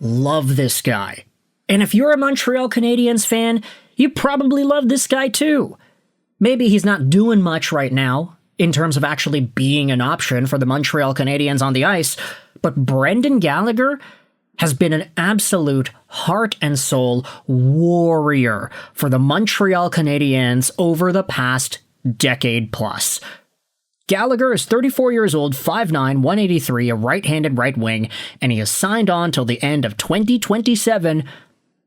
love this guy. And if you're a Montreal Canadiens fan, you probably love this guy too. Maybe he's not doing much right now in terms of actually being an option for the Montreal Canadiens on the ice, but Brendan Gallagher has been an absolute heart and soul warrior for the Montreal Canadiens over the past decade plus. Gallagher is 34 years old, 5'9", 183, a right-handed right wing, and he is signed on till the end of 2027,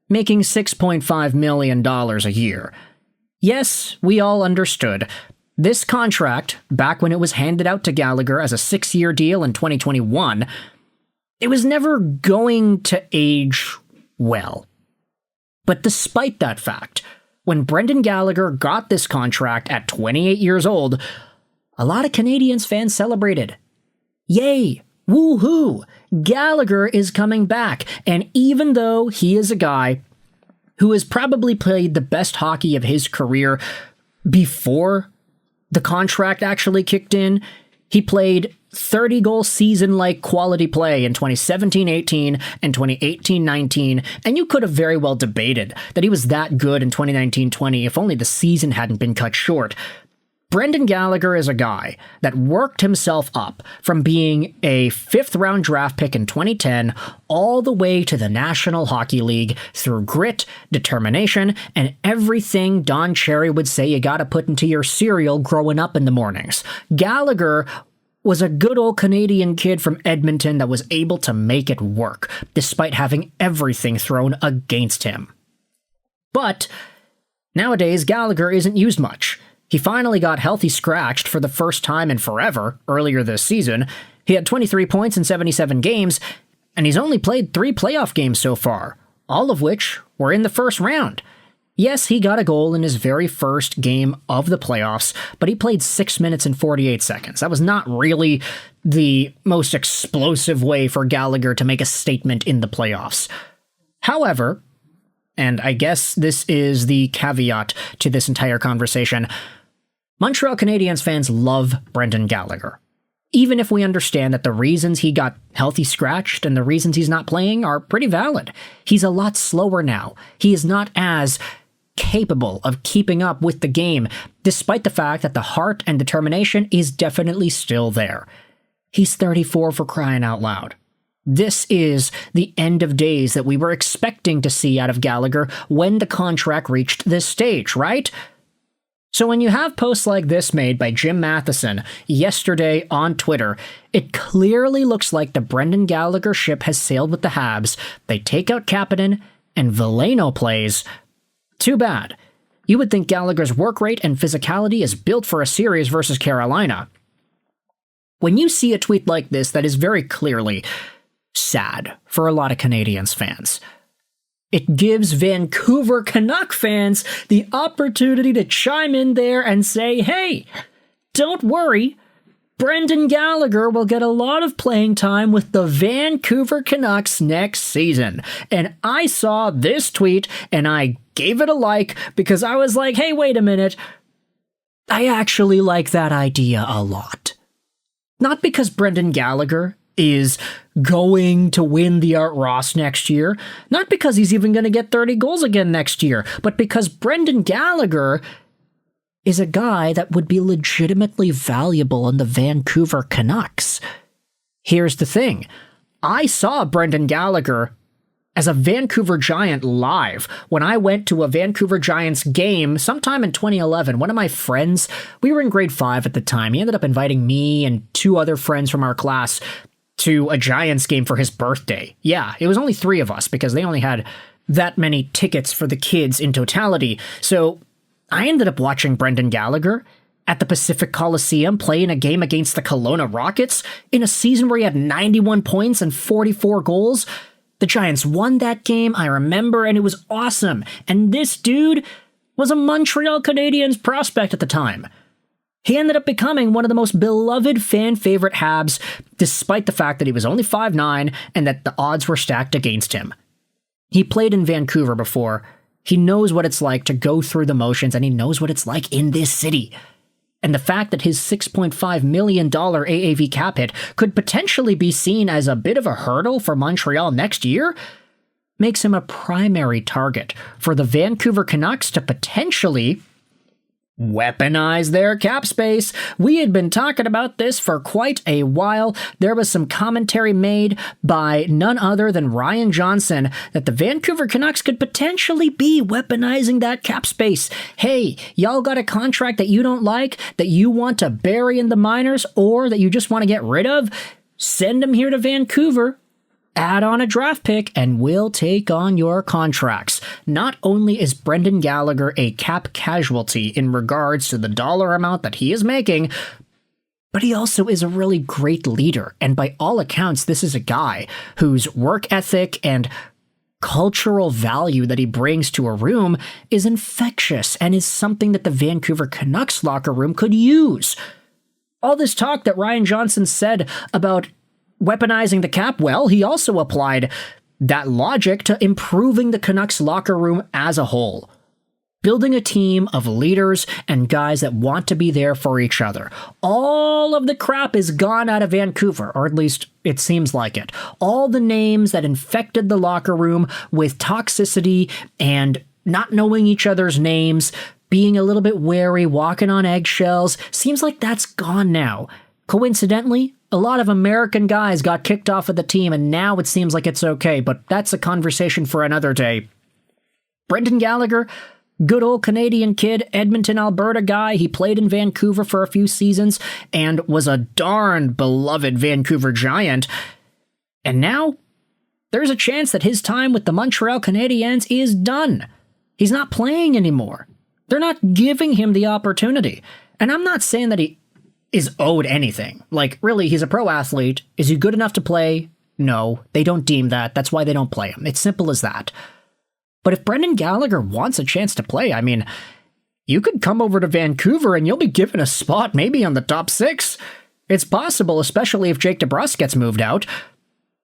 making $6.5 million a year. Yes, we all understood. This contract, back when it was handed out to Gallagher as a 6-year deal in 2021, it was never going to age well. But despite that fact, when Brendan Gallagher got this contract at 28 years old, a lot of Canadiens fans celebrated. Yay! Woohoo! Gallagher is coming back, and even though he is a guy who has probably played the best hockey of his career before the contract actually kicked in, he played 30-goal season-like quality play in 2017-18 and 2018-19, and you could have very well debated that he was that good in 2019-20 if only the season hadn't been cut short. Brendan Gallagher is a guy that worked himself up from being a 5th-round draft pick in 2010 all the way to the National Hockey League through grit, determination, and everything Don Cherry would say you gotta put into your cereal growing up in the mornings. Gallagher was a good old Canadian kid from Edmonton that was able to make it work, despite having everything thrown against him. But nowadays, Gallagher isn't used much. He finally got healthy scratched for the first time in forever earlier this season. He had 23 points in 77 games, and he's only played 3 playoff games so far, all of which were in the first round. Yes, he got a goal in his very first game of the playoffs, but he played 6 minutes and 48 seconds. That was not really the most explosive way for Gallagher to make a statement in the playoffs. However, and I guess this is the caveat to this entire conversation, Montreal Canadiens fans love Brendan Gallagher. Even if we understand that the reasons he got healthy scratched and the reasons he's not playing are pretty valid. He's a lot slower now. He is not as capable of keeping up with the game, despite the fact that the heart and determination is definitely still there. He's 34 for crying out loud. This is the end of days that we were expecting to see out of Gallagher when the contract reached this stage, right? So when you have posts like this made by Jim Matheson yesterday on Twitter, it clearly looks like the Brendan Gallagher ship has sailed with the Habs. They take out Kapanen, and Veleno plays. Too bad. You would think Gallagher's work rate and physicality is built for a series versus Carolina. When you see a tweet like this that is very clearly sad for a lot of Canadiens fans, it gives Vancouver Canuck fans the opportunity to chime in there and say, hey, don't worry, Brendan Gallagher will get a lot of playing time with the Vancouver Canucks next season. And I saw this tweet and I gave it a like because I was like, hey, wait a minute, I actually like that idea a lot. Not because Brendan Gallagher is going to win the Art Ross next year, not because he's even going to get 30 goals again next year, but because Brendan Gallagher is a guy that would be legitimately valuable in the Vancouver Canucks. Here's the thing. I saw Brendan Gallagher as a Vancouver Giant live when I went to a Vancouver Giants game sometime in 2011. One of my friends, we were in grade 5 at the time, he ended up inviting me and 2 other friends from our class to a Giants game for his birthday. Yeah, it was only 3 of us because they only had that many tickets for the kids in totality. So I ended up watching Brendan Gallagher at the Pacific Coliseum play in a game against the Kelowna Rockets in a season where he had 91 points and 44 goals. The Giants won that game, I remember, and it was awesome. And this dude was a Montreal Canadiens prospect at the time. He ended up becoming one of the most beloved fan-favorite Habs, despite the fact that he was only 5'9", and that the odds were stacked against him. He played in Vancouver before. He knows what it's like to go through the motions, and he knows what it's like in this city. And the fact that his $6.5 million AAV cap hit could potentially be seen as a bit of a hurdle for Montreal next year makes him a primary target for the Vancouver Canucks to potentially weaponize their cap space. We had been talking about this for quite a while. There was some commentary made by none other than Ryan Johnson that the Vancouver Canucks could potentially be weaponizing that cap space. Hey, y'all got a contract that you don't like, that you want to bury in the minors, or that you just want to get rid of? Send them here to Vancouver. Add on a draft pick and we'll take on your contracts. Not only is Brendan Gallagher a cap casualty in regards to the dollar amount that he is making, but he also is a really great leader. And by all accounts, this is a guy whose work ethic and cultural value that he brings to a room is infectious and is something that the Vancouver Canucks locker room could use. All this talk that Ryan Johnson said about weaponizing the cap, well, he also applied that logic to improving the Canucks locker room as a whole. Building a team of leaders and guys that want to be there for each other. All of the crap is gone out of Vancouver, or at least it seems like it. All the names that infected the locker room with toxicity and not knowing each other's names, being a little bit wary, walking on eggshells, seems like that's gone now. Coincidentally, a lot of American guys got kicked off of the team, and now it seems like it's okay, but that's a conversation for another day. Brendan Gallagher, good old Canadian kid, Edmonton, Alberta guy. He played in Vancouver for a few seasons and was a darn beloved Vancouver Giant. And now, there's a chance that his time with the Montreal Canadiens is done. He's not playing anymore. They're not giving him the opportunity. And I'm not saying that he is owed anything. Like, really, he's a pro athlete. Is he good enough to play? No, they don't deem that. That's why they don't play him. It's simple as that. But if Brendan Gallagher wants a chance to play, I mean, you could come over to Vancouver and you'll be given a spot maybe on the top 6. It's possible, especially if Jake DeBrusk gets moved out.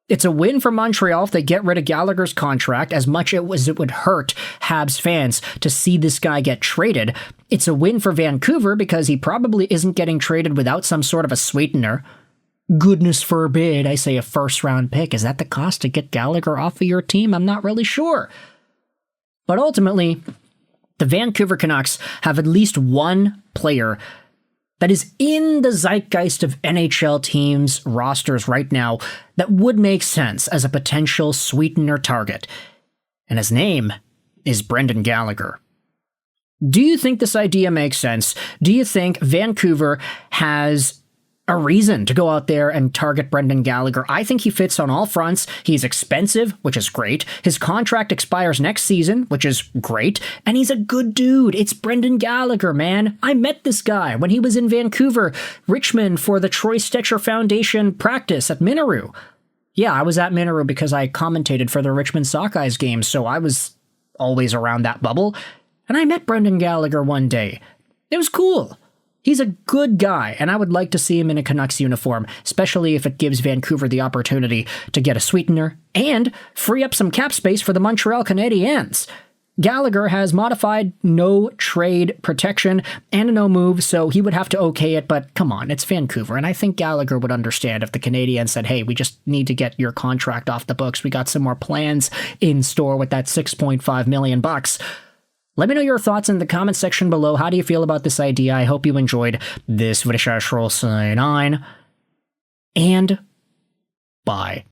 It's a win for Montreal if they get rid of Gallagher's contract, as much as it would hurt Habs fans to see this guy get traded. It's a win for Vancouver because he probably isn't getting traded without some sort of a sweetener. Goodness forbid, I say a first-round pick. Is that the cost to get Gallagher off of your team? I'm not really sure. But ultimately, the Vancouver Canucks have at least one player that is in the zeitgeist of NHL teams' rosters right now that would make sense as a potential sweetener target. And his name is Brendan Gallagher. Do you think this idea makes sense? Do you think Vancouver has a reason to go out there and target Brendan Gallagher? I think he fits on all fronts. He's expensive, which is great. His contract expires next season, which is great. And he's a good dude. It's Brendan Gallagher, man. I met this guy when he was in Vancouver, Richmond, for the Troy Stetcher Foundation practice at Minoru. Yeah, I was at Minoru because I commentated for the Richmond Sockeyes games, so I was always around that bubble. And I met Brendan Gallagher one day. It was cool. He's a good guy, and I would like to see him in a Canucks uniform, especially if it gives Vancouver the opportunity to get a sweetener and free up some cap space for the Montreal Canadiens. Gallagher has modified no trade protection and a no move, so he would have to okay it, but come on, it's Vancouver, and I think Gallagher would understand if the Canadiens said, hey, we just need to get your contract off the books. We got some more plans in store with that $6.5 million. Let me know your thoughts in the comment section below. How do you feel about this idea? I hope you enjoyed this video. And bye.